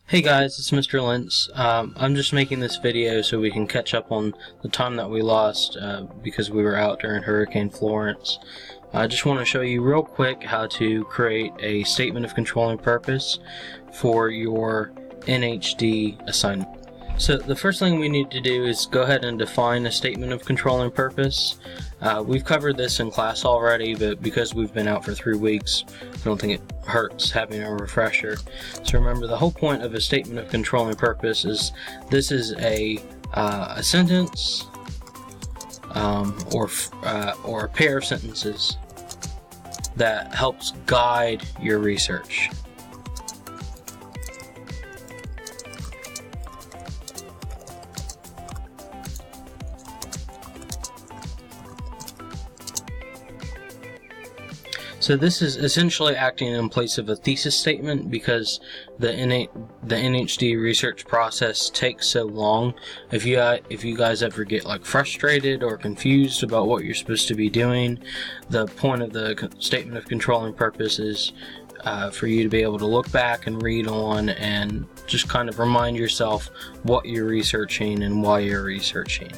Hey guys, it's Mr. Lentz. I'm just making this video so we can catch up on the time that we lost because we were out during Hurricane Florence. I just want to show you real quick how to create a statement of controlling purpose for your NHD assignment. So the first thing we need to do is go ahead and define a statement of controlling purpose. We've covered this in class already, but because we've been out for 3 weeks, I don't think it hurts having a refresher. So remember, the whole point of a statement of controlling purpose is this is a sentence or a pair of sentences that helps guide your research. So this is essentially acting in place of a thesis statement because the NHD research process takes so long. If you guys ever get like frustrated or confused about what you're supposed to be doing, the point of the statement of controlling purpose is for you to be able to look back and read on and just kind of remind yourself what you're researching and why you're researching.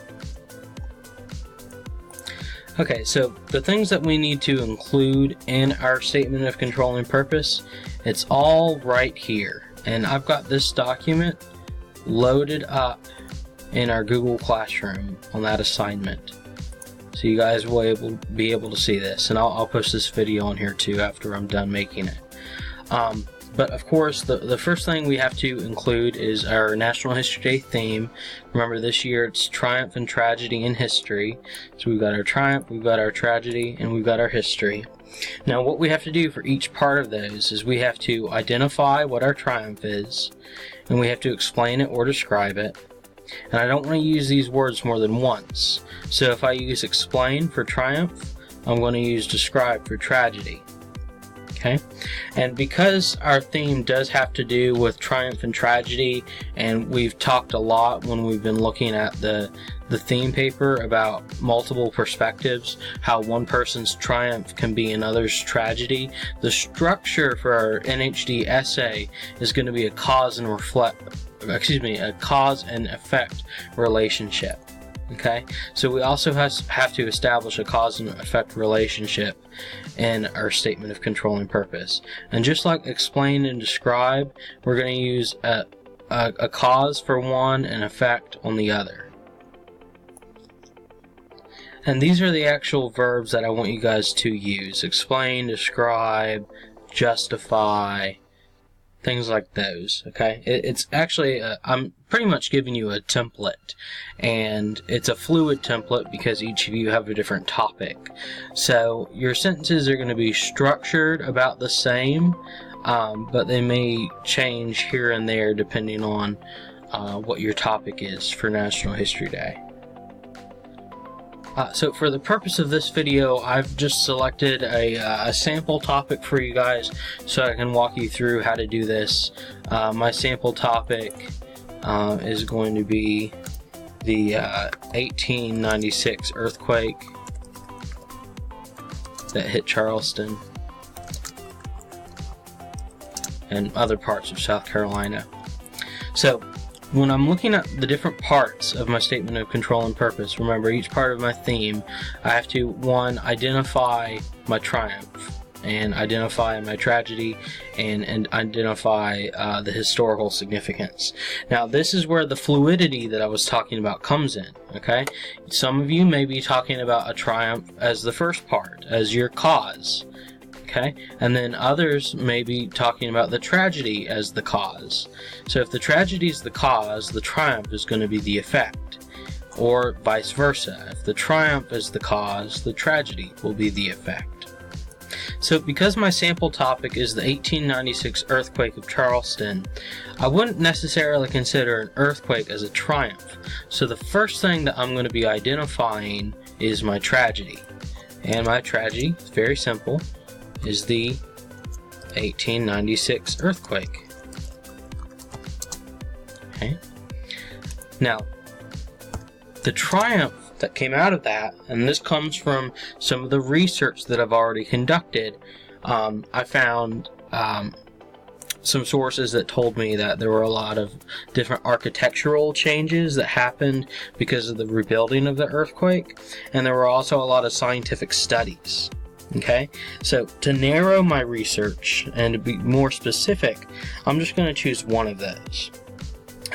Okay, so the things that we need to include in our statement of controlling purpose, it's all right here. And I've got this document loaded up in our Google Classroom on that assignment. So you guys will be able to see this. And I'll post this video on here too after I'm done making it. But of course, the first thing we have to include is our National History Day theme. Remember, this year it's Triumph and Tragedy in History. So we've got our Triumph, we've got our Tragedy, and we've got our History. Now what we have to do for each part of those is we have to identify what our Triumph is, and we have to explain it or describe it. And I don't want to use these words more than once. So if I use explain for Triumph, I'm going to use describe for Tragedy. Okay, and because our theme does have to do with triumph and tragedy, and we've talked a lot when we've been looking at the theme paper about multiple perspectives, how one person's triumph can be another's tragedy, the structure for our NHD essay is going to be a cause and effect relationship. Okay, so we also have to establish a cause and effect relationship in our statement of controlling purpose. And just like explain and describe, we're going to use a cause for one and effect on the other. And these are the actual verbs that I want you guys to use: explain, describe, justify, things like those. Okay, it's actually I'm pretty much giving you a template, and it's a fluid template because each of you have a different topic. So your sentences are going to be structured about the same, but they may change here and there depending on what your topic is for National History Day. So for the purpose of this video, I've just selected a sample topic for you guys so I can walk you through how to do this. My sample topic is going to be the 1896 earthquake that hit Charleston and other parts of South Carolina. So when I'm looking at the different parts of my statement of control and purpose, remember, each part of my theme, I have to, one, identify my triumph, and identify my tragedy, and identify the historical significance. Now this is where the fluidity that I was talking about comes in. Okay, some of you may be talking about a triumph as the first part, as your cause. Okay, and then others may be talking about the tragedy as the cause. So if the tragedy is the cause, the triumph is going to be the effect, or vice versa. If the triumph is the cause, the tragedy will be the effect. So because my sample topic is the 1896 earthquake of Charleston, I wouldn't necessarily consider an earthquake as a triumph. So the first thing that I'm going to be identifying is my tragedy. And my tragedy is very simple, is the 1896 earthquake. Okay. Now, the triumph that came out of that, and this comes from some of the research that I've already conducted, I found some sources that told me that there were a lot of different architectural changes that happened because of the rebuilding of the earthquake, and there were also a lot of scientific studies. Okay, so to narrow my research and to be more specific, I'm just going to choose one of those.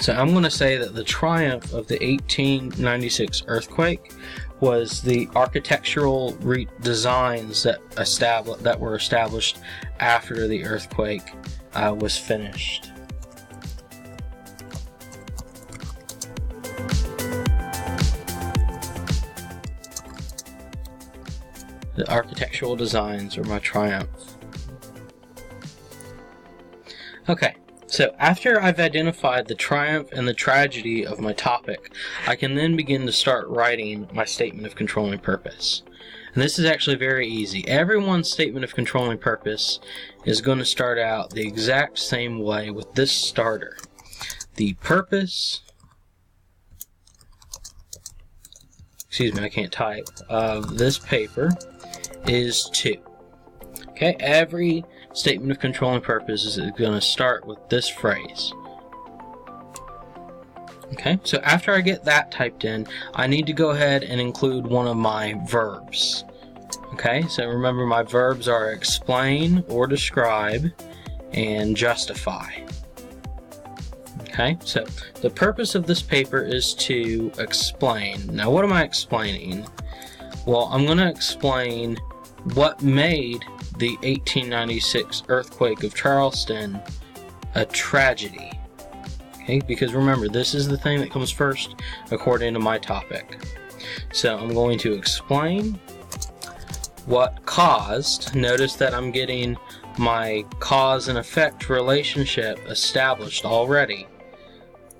So I'm going to say that the triumph of the 1896 earthquake was the architectural designs that were established after the earthquake was finished. The architectural designs are my triumph. Okay, so after I've identified the triumph and the tragedy of my topic, I can then begin to start writing my statement of controlling purpose. And this is actually very easy. Everyone's statement of controlling purpose is going to start out the exact same way with this starter. The purpose, excuse me, I can't type, of this paper is to. Okay, every statement of controlling purpose is going to start with this phrase. Okay, so after I get that typed in, I need to go ahead and include one of my verbs. Okay, so remember my verbs are explain or describe and justify. Okay, so the purpose of this paper is to explain. Now what am I explaining? Well, I'm going to explain what made the 1896 earthquake of Charleston a tragedy. Okay, because remember, this is the thing that comes first according to my topic. So I'm going to explain what caused. Notice that I'm getting my cause and effect relationship established already.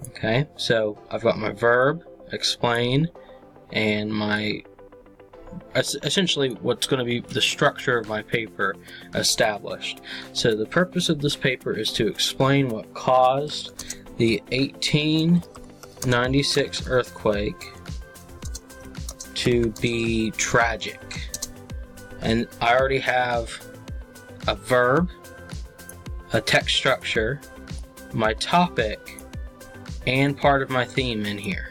Okay, so I've got my verb, explain, and my essentially what's going to be the structure of my paper established. So the purpose of this paper is to explain what caused the 1896 earthquake to be tragic. And I already have a verb, a text structure, my topic, and part of my theme in here.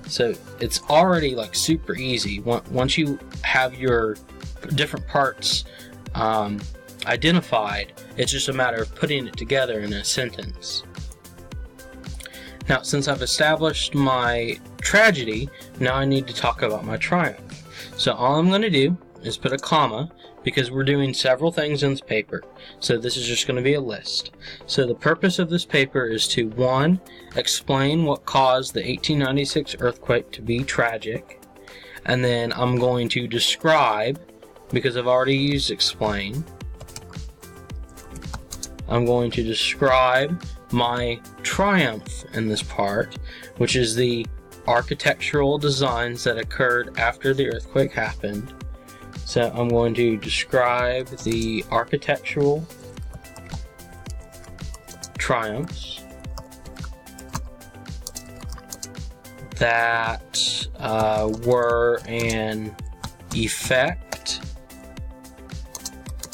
So it's already like super easy. Once you have your different parts identified, it's just a matter of putting it together in a sentence. Now, since I've established my tragedy, now I need to talk about my triumph. So all I'm going to do is put a comma, because we're doing several things in this paper. So this is just going to be a list. So the purpose of this paper is to, 1, explain what caused the 1896 earthquake to be tragic. And then I'm going to describe, because I've already used explain, I'm going to describe my triumph in this part, which is the architectural designs that occurred after the earthquake happened. So I'm going to describe the architectural triumphs that were an effect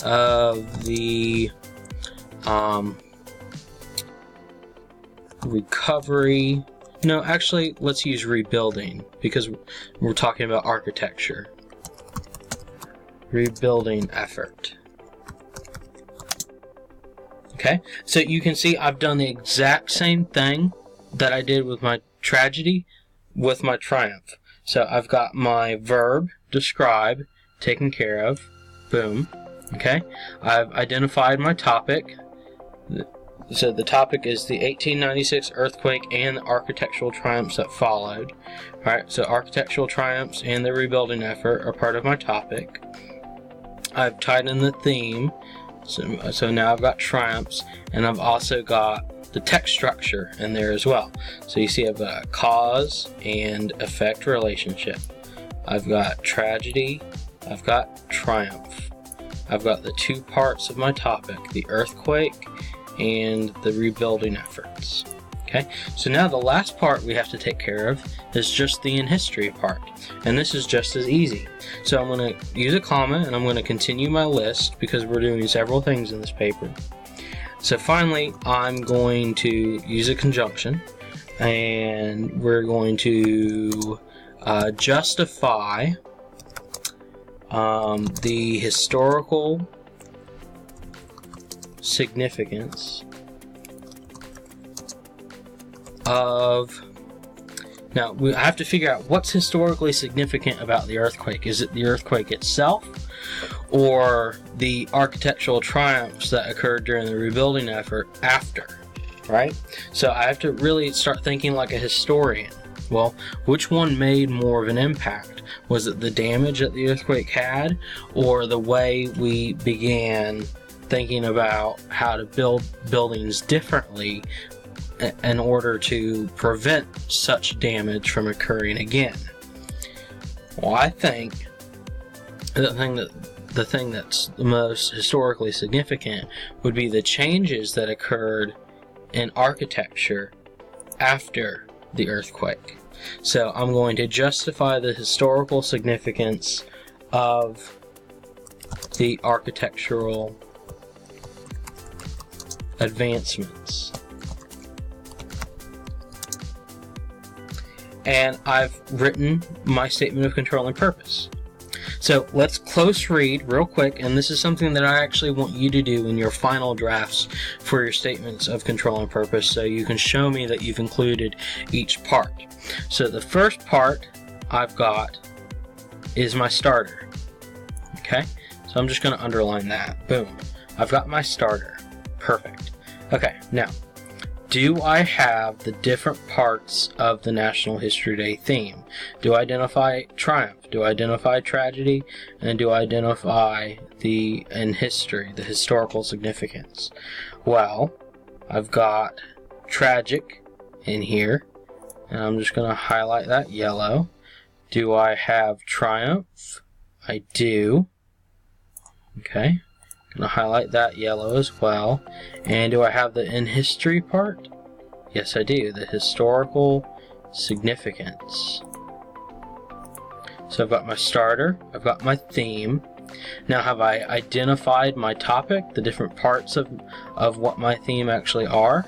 of the recovery. No, actually, let's use rebuilding, because we're talking about architecture. Rebuilding effort. Okay, so you can see I've done the exact same thing that I did with my tragedy with my triumph. So I've got my verb, describe, taken care of, boom. Okay, I've identified my topic. So the topic is the 1896 earthquake and the architectural triumphs that followed. Alright, so architectural triumphs and the rebuilding effort are part of my topic. I've tied in the theme, so now I've got triumphs, and I've also got the text structure in there as well. So you see I've got a cause and effect relationship. I've got tragedy, I've got triumph. I've got the two parts of my topic, the earthquake and the rebuilding efforts. Okay, so now the last part we have to take care of is just the in history part, and this is just as easy. So I'm going to use a comma and I'm going to continue my list because we're doing several things in this paper. So finally, I'm going to use a conjunction, and we're going to justify the historical significance of... Now, I have to figure out what's historically significant about the earthquake. Is it the earthquake itself, or the architectural triumphs that occurred during the rebuilding effort after, right? So I have to really start thinking like a historian. Well, which one made more of an impact? Was it the damage that the earthquake had, or the way we began thinking about how to build buildings differently in order to prevent such damage from occurring again? Well, I think the thing that's the most historically significant would be the changes that occurred in architecture after the earthquake. So I'm going to justify the historical significance of the architectural advancements. And I've written my statement of control and purpose. So let's close read real quick, and this is something that I actually want you to do in your final drafts for your statements of control and purpose, so you can show me that you've included each part. So the first part I've got is my starter. Okay, so I'm just going to underline that. Boom. I've got my starter. Perfect. Okay, now, do I have the different parts of the National History Day theme? Do I identify triumph? Do I identify tragedy? And do I identify the historical significance? Well, I've got tragic in here, and I'm just going to highlight that yellow. Do I have triumph? I do. Okay. I'm going to highlight that yellow as well. And do I have the in history part? Yes, I do. The historical significance. So I've got my starter, I've got my theme. Now, have I identified my topic, the different parts of what my theme actually are?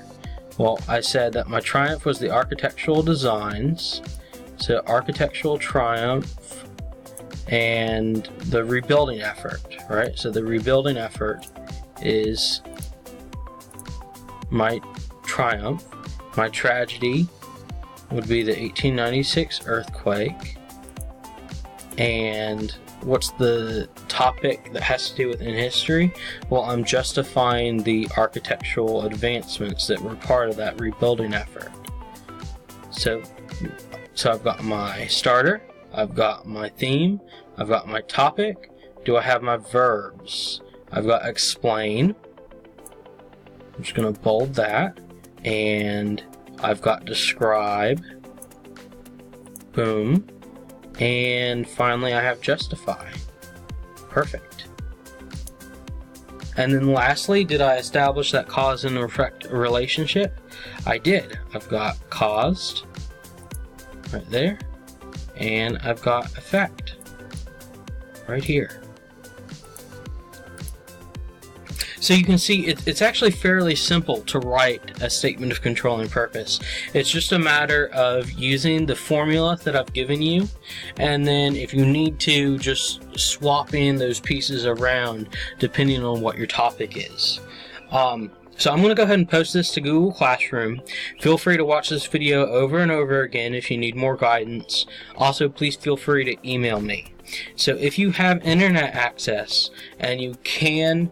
Well, I said that my triumph was the architectural designs. So architectural triumph and the rebuilding effort, right? So the rebuilding effort is my triumph. My tragedy would be the 1896 earthquake. And what's the topic that has to do with in history? Well, I'm justifying the architectural advancements that were part of that rebuilding effort. So I've got my starter, I've got my theme, I've got my topic. Do I have my verbs? I've got explain. I'm just going to bold that. And I've got describe. Boom. And finally I have justify. Perfect. And then lastly, did I establish that cause and effect relationship? I did. I've got caused right there, and I've got effect right here. So you can see it's actually fairly simple to write a statement of control and purpose. It's just a matter of using the formula that I've given you, and then if you need to, just swap in those pieces around depending on what your topic is. So I'm going to go ahead and post this to Google Classroom. Feel free to watch this video over and over again if you need more guidance. Also, please feel free to email me. So if you have internet access and you can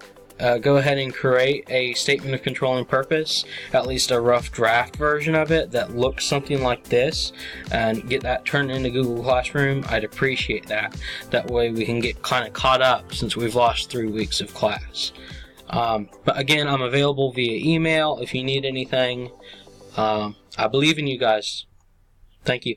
go ahead and create a statement of control and purpose, at least a rough draft version of it that looks something like this, and get that turned into Google Classroom, I'd appreciate that. That way we can get kind of caught up since we've lost 3 weeks of class. But again, I'm available via email if you need anything. I believe in you guys. Thank you.